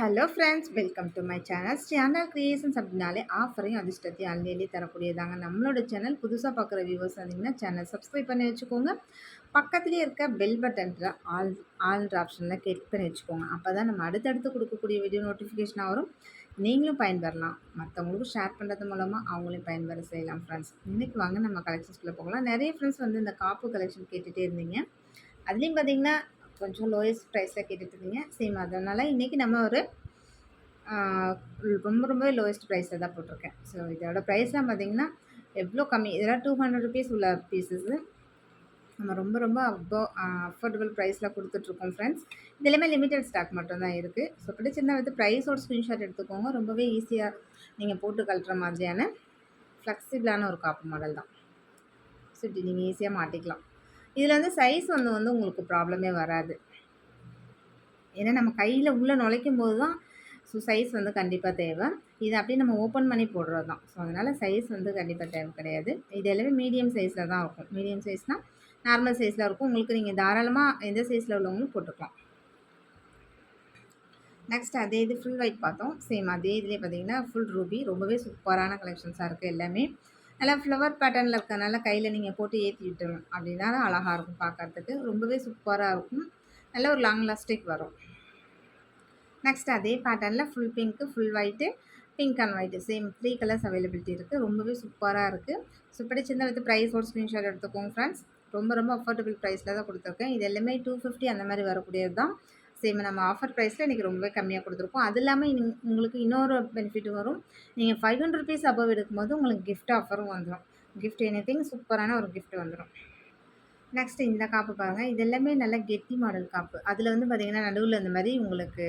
Hello friends, welcome to my channel. Channel creations அப்படின்னாலே ஆஃபரையும் அதிர்ஷ்டத்தையும் அள்ளி தரக்கூடியதாங்க நம்மளோட சேனல். புதுசாக பார்க்குற வியூவர்ஸ் வந்தீங்கன்னா சேனல் சப்ஸ்கிரைப் பண்ணி வச்சுக்கோங்க. பக்கத்துலேயே இருக்க பெல் பட்டனில் ஆல் ஆப்ஷனில் கிளிக் பண்ணி வச்சுக்கோங்க. அப்போ தான் நம்ம அடுத்தடுத்து கொடுக்கக்கூடிய வீடியோ நோட்டிஃபிகேஷனாக வரும். நீங்களும் பயன்பெறலாம். மற்றவங்களுக்கும் ஷேர் பண்ணுறது மூலமாக அவங்களையும் பயன்பெற செய்யலாம். ஃப்ரெண்ட்ஸ், இன்றைக்கி வாங்க நம்ம கலெக்ஷன்ஸ்குள்ளே போகலாம். நிறைய ஃப்ரெண்ட்ஸ் வந்து இந்த காப்பு கலெக்ஷன் கேட்டுகிட்டே இருந்தீங்க. அதுலேயும் பார்த்தீங்கன்னா கொஞ்சம் லோயஸ்ட் ப்ரைஸில் கேட்டுட்டு இருந்தீங்க. சேம் அதனால் இன்றைக்கி நம்ம ஒரு ரொம்ப லோயஸ்ட் ப்ரைஸில் தான் போட்டிருக்கேன். ஸோ இதோட ப்ரைஸ்லாம் பார்த்தீங்கன்னா எவ்வளோ கம்மி. இதெல்லாம் 200 ருபீஸ் உள்ள பீசஸ்ஸு. நம்ம ரொம்ப அஃபோர்டபுள் ப்ரைஸில் கொடுத்துட்ருக்கோம் ஃப்ரெண்ட்ஸ். இது எல்லாமே லிமிட்டட் ஸ்டாக் மட்டும்தான் இருக்குது. ஸோ பிடிச்சிருந்தா வந்து ப்ரைஸோட ஸ்க்ரீன்ஷாட் எடுத்துக்கோங்க. ரொம்பவே ஈஸியாக நீங்கள் போட்டு கழட்டுற மாதிரியான ஃப்ளெக்சிபிளான ஒரு காப்பு மாடல் தான். ஸோ இப்படி நீங்கள் ஈஸியாக மாட்டிக்கலாம். இதில் வந்து சைஸ் வந்து உங்களுக்கு ப்ராப்ளமே வராது. ஏன்னா நம்ம கையில் உள்ளே நுழைக்கும் போது தான் ஸோ சைஸ் வந்து கண்டிப்பாக தேவை. இதை அப்படியே நம்ம ஓப்பன் பண்ணி போடுறது தான். ஸோ அதனால் சைஸ் வந்து கண்டிப்பாக தேவை கிடையாது. இது எல்லாமே மீடியம் சைஸில் தான் இருக்கும். மீடியம் சைஸ்னால் நார்மல் சைஸில் இருக்கும். உங்களுக்கு நீங்கள் தாராளமாக எந்த சைஸில் உள்ளவங்களும் போட்டுக்கலாம். நெக்ஸ்ட் அதே இது ஃபுல் ஒயிட் பார்த்தோம். சேம் அதே இதிலே பார்த்தீங்கன்னா ஃபுல் ரூபி. ரொம்பவே சூப்பரான கலெக்ஷன்ஸாக இருக்குது. எல்லாமே நல்லா ஃப்ளவர் பேட்டர்னில் இருக்கனால கையில் நீங்கள் போட்டு ஏற்றி விட்டுரும் அப்படின்னா அழகாக இருக்கும் பார்க்குறதுக்கு. ரொம்பவே சூப்பராக இருக்கும். நல்ல ஒரு லாங் லாஸ்டிக் வரும். நெக்ஸ்ட் அதே பேட்டர்னில் full pink, full white, pink and white same 3 colours availability இருக்குது. ரொம்பவே சூப்பராக இருக்குது. ஸோ பிடிச்சிருந்தா வித் ப்ரைஸோட ஸ்க்ரீன்ஷாட் எடுத்துக்கோங்க ஃப்ரெண்ட்ஸ். ரொம்ப அஃபோர்டபுள் ப்ரைஸில் தான் கொடுத்துருக்கேன். இது எல்லாமே 250 அந்த மாதிரி வரக்கூடியது தான். சேம் நம்ம ஆஃபர் ப்ரைஸில் இன்றைக்கி ரொம்பவே கம்மியாக கொடுத்துருக்கோம். அது இல்லாமல் உங்களுக்கு இன்னொரு பெனிஃபிட் வரும். நீங்கள் 500 ருபீஸ் அபவ் எடுக்கும்போது உங்களுக்கு கிஃப்ட் ஆஃபரும் வந்துடும். கிஃப்ட் எனிதிங் சூப்பரான ஒரு கிஃப்ட் வந்துடும். நெக்ஸ்ட்டு இந்த காப்பு பாருங்கள். இது எல்லாமே நல்ல கெட்டி மாடல் காப்பு. அதில் வந்து பார்த்திங்கன்னா நடுவில் இந்த மாதிரி உங்களுக்கு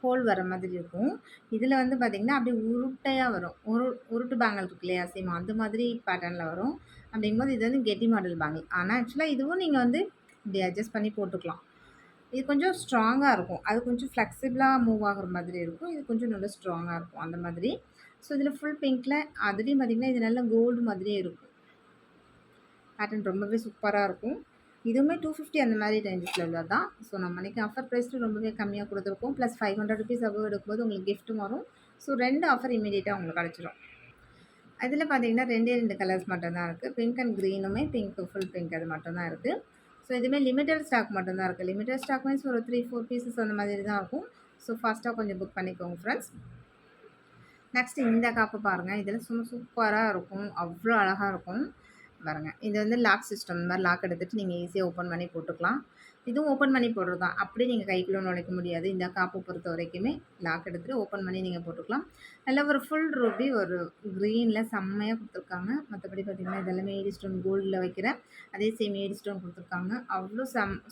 ஹோல் வர மாதிரி இருக்கும். இதில் வந்து பார்த்திங்கன்னா அப்படியே உருட்டையாக வரும். உருட்டு பேங்கிள் இருக்கு இல்லையா, சேம் அந்த மாதிரி பேட்டர்னில் வரும். அப்படிங்கும்போது இது வந்து கெட்டி மாடல் பேங்கிள். ஆனால் ஆக்சுவலாக இதுவும் நீங்கள் வந்து இப்படி அட்ஜஸ்ட் பண்ணி போட்டுக்கலாம். இது கொஞ்சம் ஸ்ட்ராங்காக இருக்கும். அது கொஞ்சம் ஃப்ளெக்சிபிளாக மூவ் ஆகுற மாதிரி இருக்கும். இது கொஞ்சம் நல்லா ஸ்ட்ராங்காக இருக்கும் அந்த மாதிரி. ஸோ இதில் ஃபுல் பிங்க்கில் அதுலேயும் பார்த்திங்கன்னா இது நல்ல கோல்டு மாதிரியே இருக்கும். பேட்டர்ன் ரொம்பவே சூப்பராக இருக்கும். இதுவுமே 250 அந்த மாதிரி ரேஞ்சஸில் உள்ளது தான். ஸோ நம்ம அன்றைக்கி ஆஃபர் ப்ரைஸில் ரொம்பவே கம்மியாக கொடுத்துருக்கோம். ப்ளஸ் 500 ருபீஸ் அபவ் எடுக்கும்போது உங்களுக்கு கிஃப்ட்டும் வரும். ஸோ 2 ஆஃபர் இமீடியட்டாக உங்களுக்கு கிடச்சிரும். அதில் பார்த்தீங்கன்னா 2 கலர்ஸ் மட்டும்தான் இருக்குது. பிங்க் அண்ட் க்ரீனுமே பிங்க், ஃபுல் பிங்க் அது மட்டும்தான் இருக்குது. ஸோ இதுவுமே லிமிட்டட் ஸ்டாக் மட்டும்தான் இருக்குது. லிமிட்டட் ஸ்டாக் மீன்ஸ் ஒரு 3-4 பீசஸ் அந்த மாதிரி தான் இருக்கும். ஸோ ஃபாஸ்ட்டாக கொஞ்சம் புக் பண்ணிக்கோங்க ஃப்ரெண்ட்ஸ். நெக்ஸ்ட் இந்த காப்பு பாருங்கள். இதில் சூப்பராக இருக்கும். அவ்வளோ அழகாக இருக்கும் பாருங்கள். இது வந்து லாக் சிஸ்டம். இந்த மாதிரி லாக் எடுத்துகிட்டு நீங்கள் ஈஸியாக ஓப்பன் பண்ணி போட்டுக்கலாம். இதுவும் ஓப்பன் பண்ணி போடுறது தான். அப்படியே நீங்கள் கைக்குள்ளே நுழைக்க முடியாது. இந்த காப்பு பொறுத்த வரைக்குமே லாக் எடுத்துகிட்டு ஓப்பன் பண்ணி நீங்கள் போட்டுக்கலாம். நல்ல ஒரு ஃபுல் ரூபி ஒரு க்ரீனில் செம்மையாக கொடுத்துருக்காங்க. மற்றபடி பார்த்திங்கன்னா இதெல்லாமே ஏடி ஸ்டோன் கோல்டில் வைக்கிற அதே சேம் ஏடி ஸ்டோன் கொடுத்துருக்காங்க. அவ்வளோ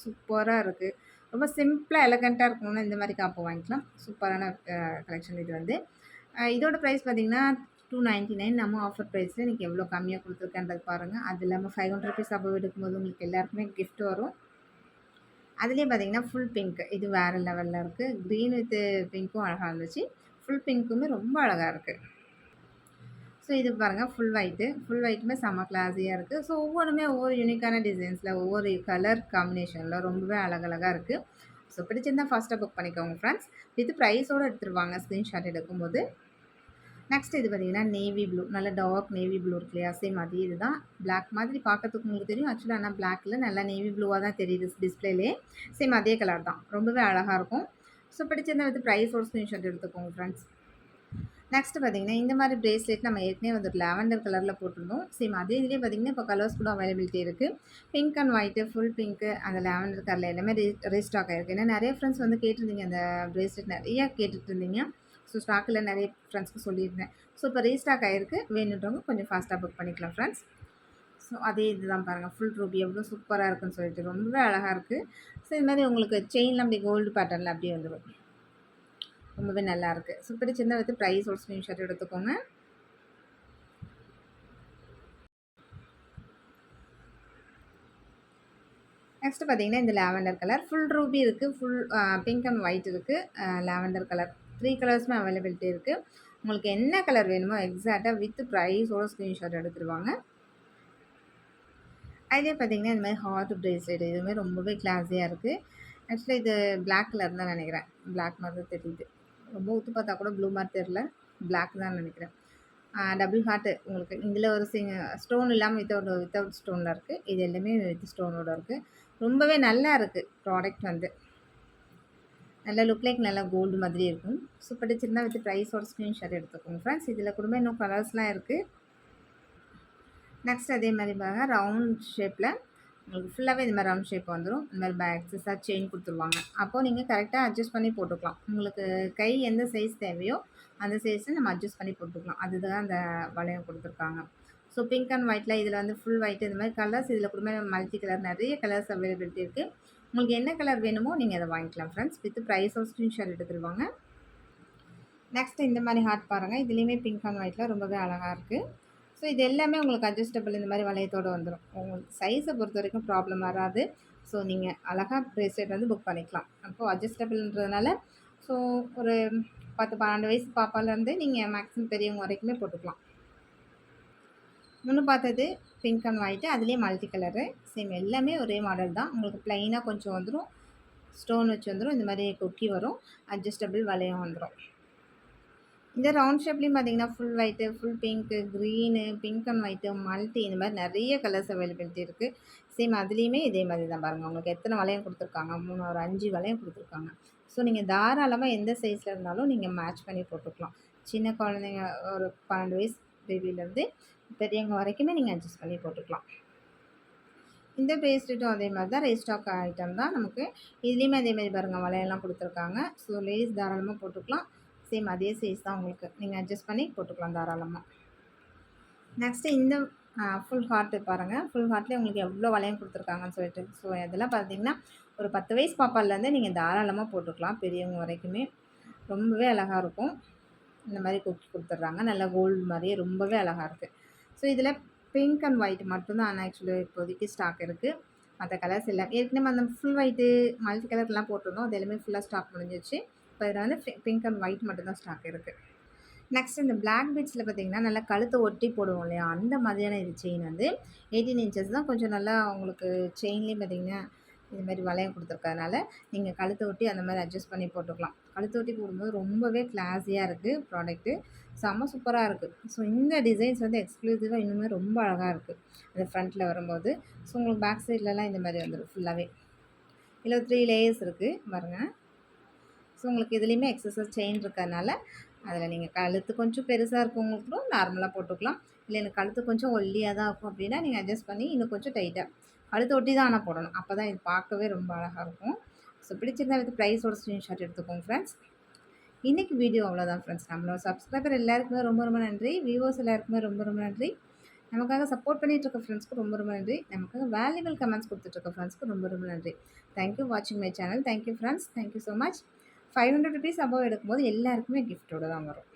சூப்பராக இருக்குது. ரொம்ப சிம்பிளாக எலகண்ட்டாக இருக்கணும்னா இந்த மாதிரி காப்பு வாங்கிக்கலாம். சூப்பரான கலெக்ஷன் இது வந்து. இதோட ப்ரைஸ் பார்த்திங்கன்னா 299. நம்ம ஆஃபர் ப்ரைஸில் இன்றைக்கி எவ்வளோ கம்மியாக கொடுத்துருக்கேன்றது பாருங்கள். அது இல்லாமல் 500 ருபீஸ் அபவ் எடுக்கும்போது உங்களுக்கு எல்லாருக்குமே கிஃப்ட் வரும். அதுலேயே பார்த்திங்கன்னா ஃபுல் பிங்க் இது வேறு லெவலில் இருக்குது. க்ரீன் வித் பிங்க்கும் அழகாக இருந்துச்சு. ஃபுல் பிங்க்குமே ரொம்ப அழகாக இருக்குது. ஸோ இது பாருங்கள் ஃபுல் ஒயிட்டு. ஃபுல் ஒயிட்டுமே செம்ம கிளாஸியாக இருக்குது. ஸோ ஒவ்வொன்றுமே ஒவ்வொரு யூனிக்கான டிசைன்ஸில் ஒவ்வொரு கலர் காம்பினேஷனில் ரொம்பவே அழகழகாக இருக்குது. ஸோ பிடிச்சிருந்தால் ஃபாஸ்ட்டாக புக் பண்ணிக்கோங்க ஃப்ரெண்ட்ஸ். இது ப்ரைஸோடு எடுத்துருவாங்க ஸ்க்ரீன்ஷாட் எடுக்கும்போது. நெக்ஸ்ட் இது பார்த்திங்கன்னா நேவி ப்ளூ. நல்ல டார்க் நேவி ப்ளூ இருக்கு இல்லையா, சேம் அதே இது தான். பிளாக் மாதிரி பார்க்கறதுக்கு உங்களுக்கு தெரியும். ஆக்சுவலாக ஆனால் பிளாக்கில் நல்லா நேவி ப்ளூவாக தான் தெரியுது டிஸ்பிளேலே. சேம் அதே கலர் தான். ரொம்பவே அழகாக இருக்கும். ஸோ பிடிச்சிருந்தா வந்து ப்ரைஸோட ஸ்க்ரீன்ஷாட் எடுத்துக்கோங்க ஃப்ரெண்ட்ஸ். நெக்ஸ்ட் பார்த்திங்கன்னா இந்த மாதிரி ப்ரேஸ்லெட் நம்ம ஏற்கனவே வந்து லாவெண்டர் கலரில் போட்டிருந்தோம். சேம் அதே இதுலேயே பார்த்திங்கன்னா இப்போ கலர்ஸ் கூட அவைலபிலிட்டி இருக்குது. Pink and white, full pink, அந்த லாவெண்டர் கலரில் எல்லாமே ரீஸ்டாக் ஆகிருக்கு. ஏன்னா நிறைய ஃப்ரெண்ட்ஸ் வந்து கேட்டிருந்தீங்க. அந்த ப்ரேஸ்லெட் நிறையா கேட்டுட்டு இருந்தீங்க. ஸோ ஸ்டாக்கில் நிறைய ஃப்ரெண்ட்ஸ்க்கு சொல்லியிருந்தேன். ஸோ இப்போ ரீஸ்டாக் ஆகிருக்கு. வேணுன்றவங்க கொஞ்சம் ஃபாஸ்ட்டாக புக் பண்ணிக்கலாம் ஃப்ரெண்ட்ஸ். ஸோ அதே இது தான் பாருங்கள். ஃபுல் ரூபி எவ்வளோ சூப்பராக இருக்குன்னு சொல்லிட்டு ரொம்பவே அழகாக இருக்குது. ஸோ இது மாதிரி உங்களுக்கு செயின்லாம் அப்படி கோல்டு பேட்டர்னில் அப்படியே வந்துடும். ரொம்பவே நல்லாயிருக்கு. ஸோ பிடிச்சிருந்தா வந்து ப்ரைஸ் ஒரு ஸ்க்ரீன்ஷாட் எடுத்துக்கோங்க. நெக்ஸ்ட்டு பார்த்திங்கன்னா இந்த லாவெண்டர் கலர் ஃபுல் ரூபி இருக்குது. ஃபுல் பிங்க் அண்ட் ஒயிட் இருக்குது. லாவெண்டர் கலர் 3 கலர்ஸுமே அவைலபிலிட்டி இருக்குது. உங்களுக்கு என்ன கலர் வேணுமோ எக்ஸாக்டாக வித் ப்ரைஸோட ஸ்க்ரீன்ஷாட் எடுத்துருவாங்க. அதிலே பார்த்திங்கன்னா இந்த மாதிரி ஹார்ட் ப்ரேஸ்லெட் இதுவுமே ரொம்பவே கிளாஸியாக இருக்குது. ஆக்சுவலாக இது பிளாக் கலர் தான் நினைக்கிறேன். பிளாக் மாதிரி தெரியுது. ரொம்ப உத்து பார்த்தா கூட ப்ளூ மாரி தெரில. பிளாக் தான் நெனைக்கிறேன். டபுள் ஹார்ட் உங்களுக்கு இதில ஒரு ஸ்டோன் இல்லாம வித்தவுட் ஸ்டோன்ல இருக்கு. இது எல்லாமே வித் ஸ்டோனோட இருக்கு. ரொம்பவே நல்லா இருக்கு ப்ராடக்ட் வந்து. நல்லா லுக் லைக் நல்லா கோல்டு மாதிரி இருக்கும். ஸோ பிடிச்சிருந்தா வித் ப்ரைஸோட ஸ்க்ரீன்ஷாட் எடுத்துக்கோங்க ஃப்ரெண்ட்ஸ். இதில கூட இன்னும் கலர்ஸ்லாம் இருக்கு. நெக்ஸ்ட் அதே மாரி பாருங்க ரவுண்ட் ஷேப்ல உங்களுக்கு ஃபுல்லாவே இந்த மாரி ரவுண்ட் ஷேப் வந்துரும். இந்த மாரி எக்ஸஸா செயின் குடுத்துருவாங்க. அப்போ நீங்க கரெக்ட்டா அட்ஜஸ்ட் பண்ணி போட்டுக்கலாம். உங்களுக்கு கை எந்த சைஸ் தேவையோ, அந்த சைஸ நம்ம அட்ஜஸ்ட் பண்ணி போட்டுக்கலாம். அதுதான் அந்த வளையம் குடுத்துருக்காங்க. ஸோ பிங்க் அண்ட் ஒயிட்ல இதில வந்து ஃபுல் ஒயிட் இந்த மாரி கலர்ஸ் இதில கூடமே மல்டி கலர் நெறைய கலர்ஸ் அவைலபிலிட்டி இருக்கு. உங்களுக்கு என்ன கலர் வேணுமோ நீங்க அத வாங்கிக்கலாம் ஃப்ரெண்ட்ஸ். வித் ப்ரைஸோட ஸ்க்ரீன்ஷாட் எடுத்துருவாங்க. நெக்ஸ்ட் இந்த மாரி ஹார்ட் பாருங்க. இதுலயுமே பிங்க் அண்ட் ஒயிட்ல ரொம்பவே அழகா இருக்கு. ஸோ இது எல்லாமே உங்களுக்கு அட்ஜஸ்டபிள் இந்த மாரி வளையத்தோட வந்துரும். உங்களுக்கு சைஸ பொறுத்தவரைக்கும் ப்ராப்ளம் வராது. ஸோ நீங்க அழகா பிரேஸ்லெட் வந்து புக் பண்ணிக்கலாம். அப்போ அட்ஜஸ்டபிள்ன்றதுனால ஸோ ஒரு 10, 12 வயசு பாப்பாலேருந்து நீங்க மேக்ஸிமம் பெரியவங்க வரைக்குமே போட்டுக்கலாம். முன்ன பார்த்தது பிங்க் அண்ட் ஒயிட் அதுலயே மல்டி கலரு. சேம் எல்லாமே ஒரே மாடல் தான். உங்களுக்கு பிளைனா கொஞ்சம் வந்துரும். ஸ்டோன் வச்சு வந்துரும். இந்த மாரி கொக்கி வரும். அட்ஜஸ்டபிள் வளையம் வந்துரும். இந்த ரவுண்ட் ஷேப்லேயும் பார்த்தீங்கன்னா, full white, full pink, green, pink and white, multi இந்த மாரி நெறைய கலர்ஸ் அவைலபிலிட்டி இருக்கு. சேம் அதுலேயுமே இதே மாரி தான் பாருங்க. உங்களுக்கு எத்தன வளையம் குடுத்துருக்காங்க? ஒரு 5 வளையம் குடுத்துருக்காங்க. ஸோ நீங்க தாராளமா எந்த சைஸ்ல இருந்தாலும் நீங்க மேட்ச் பண்ணி போட்டுக்கலாம். சின்ன குழந்தைங்க ஒரு 12 வயசு பேபிலேருந்து பெரியவங்க வரைக்குமே நீங்க அட்ஜஸ்ட் பண்ணி போட்டுக்கலாம். இந்த பிரேஸ்லெட்டும் அதே மாரி தான் ரீஸ்டாக் ஐட்டம் தான் நமக்கு. இதுலேயுமே அதே மாரி பாருங்க வளையல்லாம் குடுத்துருக்காங்க. ஸோ லேடிஸ் தாராளமா போட்டுக்கலாம். சேம் அதே சைஸ் தான் உங்களுக்கு. நீங்க அட்ஜஸ்ட் பண்ணி போட்டுக்கலாம் தாராளமா. நெக்ஸ்ட்டு இந்த ஃபுல் ஹார்ட் பாருங்க. ஃபுல் ஹார்ட்லேயே உங்களுக்கு எவ்வளோ வளையம் குடுத்துருக்காங்கன்னு சொல்லிட்டு. ஸோ இதெல்லாம் பார்த்தீங்கன்னா, ஒரு 10 வயசு பாப்பாலேருந்தே நீங்க தாராளமா போட்டுக்கலாம். பெரியவங்க வரைக்குமே. ரொம்பவே அழகா இருக்கும். இந்த மாரி கொக்கி குடுத்துடுறாங்க. நல்லா கோல்டு மாரியே ரொம்பவே அழகா இருக்கு. ஸோ இதில பிங்க் அண்ட் ஒயிட் மட்டும் தான் ஆக்சுவலி இப்போதைக்கு ஸ்டாக் இருக்கு. மத்த கலர்ஸ் இல்ல. ஏற்கனவே அந்த ஃபுல் ஒயிட்டு, மல்டி கலர்லாம் போட்டிருந்தோம். அது எல்லாமே ஃபுல்லா ஸ்டாக் முடிஞ்சிருச்சு. இப்போ இதில வந்து பிங்க் அண்ட் ஒயிட் மட்டும் தான் ஸ்டாக் இருக்கு. நெக்ஸ்ட் இந்த பிளாக் பீட்ஸ்ல பார்த்தீங்கன்னா, நல்லா கழுத்த ஒட்டி போடுவோம் இல்லையா? அந்த மாதிரியான இது செயின் வந்து 18 இன்ச்சஸ் தான். கொஞ்சம் நல்லா உங்களுக்கு செயின்லேயும் பார்த்தீங்கன்னா, இது மாரி வளையம் குடுத்துருக்கறதுனால, நீங்க கழுத்த ஒட்டி அந்த மாரி அட்ஜஸ்ட் பண்ணி போட்டுக்கலாம். கழுத்த ஒட்டி போடும்போது ரொம்பவே கிளாஸியா இருக்கு ப்ராடக்ட்டு. செம்ம சூப்பரா இருக்கு. ஸோ இந்த டிசைன்ஸ் வந்து எக்ஸ்க்ளூசிவா இன்னுமே ரொம்ப அழகா இருக்கு. அந்த ஃப்ரண்ட்ல வரும்போது. ஸோ உங்களுக்கு பேக் சைட்லலாம் இந்த மாரி வந்துரும் ஃபுல்லாவே. இதுல 3 லேயர்ஸ் இருக்கு பாருங்க. ஸோ உங்களுக்கு இதுலேயுமே எக்ஸஸா செயின் இருக்கறனால, அதில நீங்க கழுத்து கொஞ்சம் பெருசா இருக்கவங்களுக்கு கூட நார்மலா போட்டுக்கலாம். இல்ல எனக்கு கழுத்து கொஞ்சம் ஒல்லியா தான் இருக்கும் அப்டின்னா, நீங்க அட்ஜஸ்ட் பண்ணி இன்னும் கொஞ்சம் டைட்டா கழுத்த ஒட்டி தான் ஆனா போடணும். அப்பதான் இது பார்க்கவே ரொம்ப அழகா இருக்கும். ஸோ பிடிச்சிருந்தா வித் ப்ரைஸோட ஸ்க்ரீன்ஷாட் எடுத்துக்கோங்க ஃப்ரெண்ட்ஸ். இன்னைக்கு வீடியோ அவ்வளோதான் ஃப்ரெண்ட்ஸ். நம்மளோட சப்ஸ்கிரைபர் எல்லாருக்குமே ரொம்ப ரொம்ப நன்றி. வியூவர்ஸ் எல்லாருக்குமே ரொம்ப ரொம்ப நன்றி. நமக்காக சப்போர்ட் பண்ணிட்டு இருக்க ஃப்ரெண்ட்ஸ்க்கு ரொம்ப ரொம்ப நன்றி. நமக்காக வேல்யூபிள் கமெண்ட்ஸ் குடுத்துட்டு இருக்க ஃப்ரெண்ட்ஸ்க்கு ரொம்ப ரொம்ப நன்றி. தேங்க் யூ வாட்சிங் my channel. Thank you friends. Thank you so much. ₹500 above எடுக்கும்போது எல்லாருக்குமே கிஃப்ட்டோட தான் வரும்.